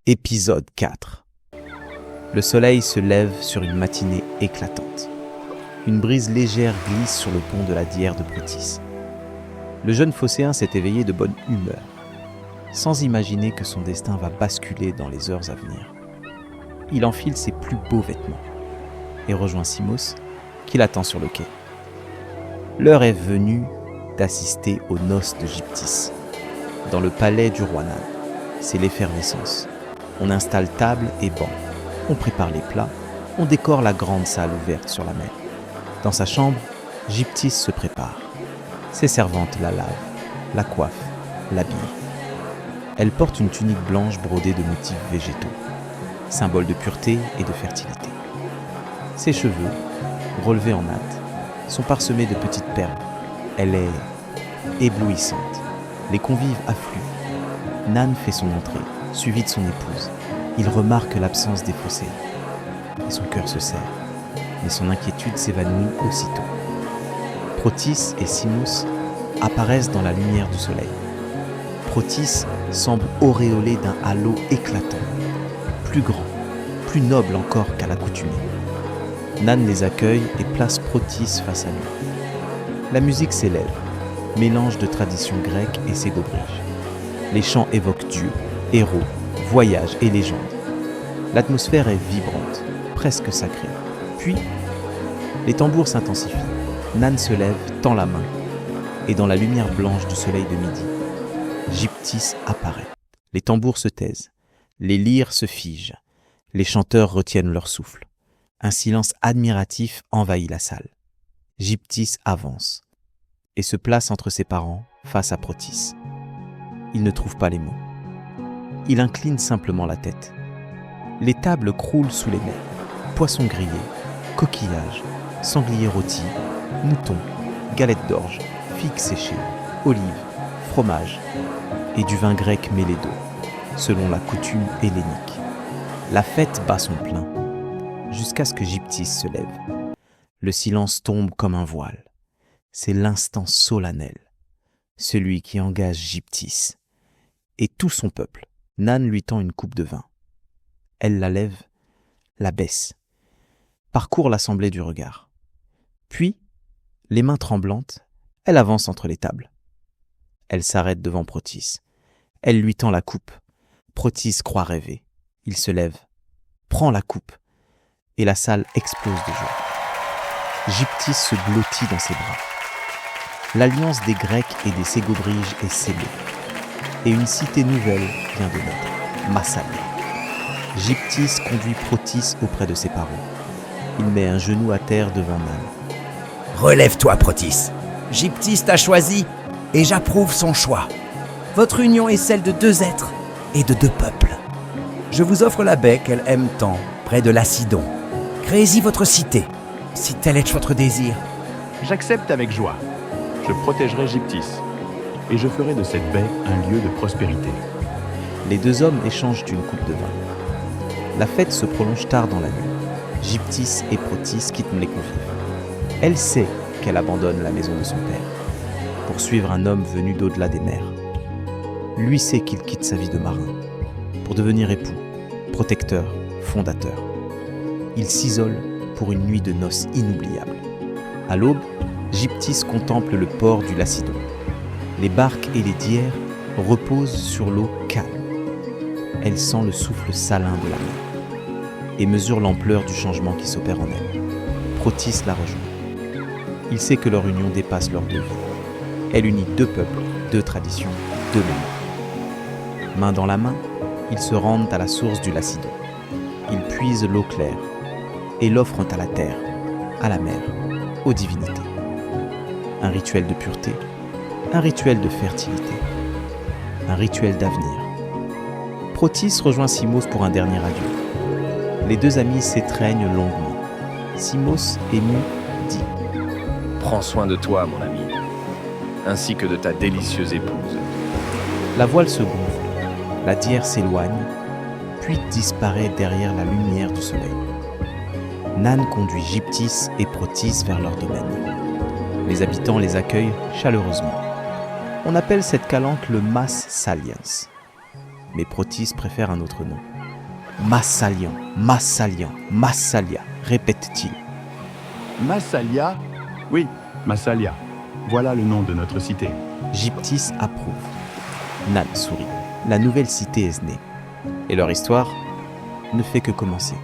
Épisode 4. Le soleil se lève sur une matinée éclatante. Une brise légère glisse sur le pont de la Dière de Protis. Le jeune phocéen s'est éveillé de bonne humeur, sans imaginer que son destin va basculer dans les heures à venir. Il enfile ses plus beaux vêtements et rejoint Simos, qui l'attend sur le quai. L'heure est venue d'assister aux noces de Gyptis. Dans le palais du roi Nan, c'est l'effervescence. On installe table et bancs, on prépare les plats, on décore la grande salle ouverte sur la mer. Dans sa chambre, Gyptis se prépare. Ses servantes la lavent, la coiffent, l'habillent. Elle porte une tunique blanche brodée de motifs végétaux, symbole de pureté et de fertilité. Ses cheveux, relevés en natte, sont parsemés de petites perles. Elle est éblouissante. Les convives affluent. Nan fait son entrée, suivi de son épouse. Il remarque l'absence des phocéens. Et son cœur se serre, mais son inquiétude s'évanouit aussitôt. Protis et Simos apparaissent dans la lumière du soleil. Protis semble auréolé d'un halo éclatant, plus grand, plus noble encore qu'à l'accoutumée. Nan les accueille et place Protis face à lui. La musique s'élève, mélange de traditions grecques et ségobriges. Les chants évoquent Dieu, héros, voyages et légendes. L'atmosphère est vibrante, presque sacrée. Puis, les tambours s'intensifient. Nan se lève, tend la main, et dans la lumière blanche du soleil de midi, Gyptis apparaît. Les tambours se taisent, les lyres se figent, les chanteurs retiennent leur souffle. Un silence admiratif envahit la salle. Gyptis avance et se place entre ses parents face à Protis. Il ne trouve pas les mots. Il incline simplement la tête. Les tables croulent sous les mers. Poissons grillés, coquillages, sangliers rôtis, moutons, galettes d'orge, figues séchées, olives, fromage et du vin grec mêlé d'eau, selon la coutume hellénique. La fête bat son plein, jusqu'à ce que Gyptis se lève. Le silence tombe comme un voile. C'est l'instant solennel, celui qui engage Gyptis et tout son peuple. Nan lui tend une coupe de vin. Elle la lève, la baisse, parcourt l'assemblée du regard. Puis, les mains tremblantes, elle avance entre les tables. Elle s'arrête devant Protis. Elle lui tend la coupe. Protis croit rêver. Il se lève, prend la coupe, et la salle explose de joie. Gyptis se blottit dans ses bras. L'alliance des Grecs et des Ségobriges est scellée. Et une cité nouvelle vient de naître, Massalia. Gyptis conduit Protis auprès de ses parents. Il met un genou à terre devant Nan. Relève-toi, Protis. Gyptis t'a choisi et j'approuve son choix. Votre union est celle de deux êtres et de deux peuples. Je vous offre la baie qu'elle aime tant, près de Lacidon. Créez-y votre cité, si tel est votre désir. J'accepte avec joie. Je protégerai Gyptis et je ferai de cette baie un lieu de prospérité. Les deux hommes échangent une coupe de vin. La fête se prolonge tard dans la nuit. Gyptis et Protis quittent les convives. Elle sait qu'elle abandonne la maison de son père pour suivre un homme venu d'au-delà des mers. Lui sait qu'il quitte sa vie de marin pour devenir époux, protecteur, fondateur. Il s'isole pour une nuit de noces inoubliable. À l'aube, Gyptis contemple le port du Lacidon. Les barques et les dières reposent sur l'eau calme. Elle sent le souffle salin de la mer et mesure l'ampleur du changement qui s'opère en elle. Protis la rejoint. Il sait que leur union dépasse leurs deux vies. Elle unit deux peuples, deux traditions, deux mémoires. Main dans la main, ils se rendent à la source du Lacidon. Ils puisent l'eau claire et l'offrent à la terre, à la mer, aux divinités. Un rituel de pureté, un rituel de fertilité, un rituel d'avenir. Protis rejoint Simos pour un dernier adieu. Les deux amis s'étreignent longuement. Simos, ému, dit « Prends soin de toi, mon ami, ainsi que de ta délicieuse épouse. » La voile se gonfle, la dière s'éloigne, puis disparaît derrière la lumière du soleil. Nan conduit Gyptis et Protis vers leur domaine. Les habitants les accueillent chaleureusement. On appelle cette calanque le Massaliens. Mais Protis préfère un autre nom, Massalian, Massalian, Massalia, répète-t-il. Massalia? Oui, Massalia. Voilà le nom de notre cité. Gyptis approuve. Nan sourit. La nouvelle cité est née. Et leur histoire ne fait que commencer.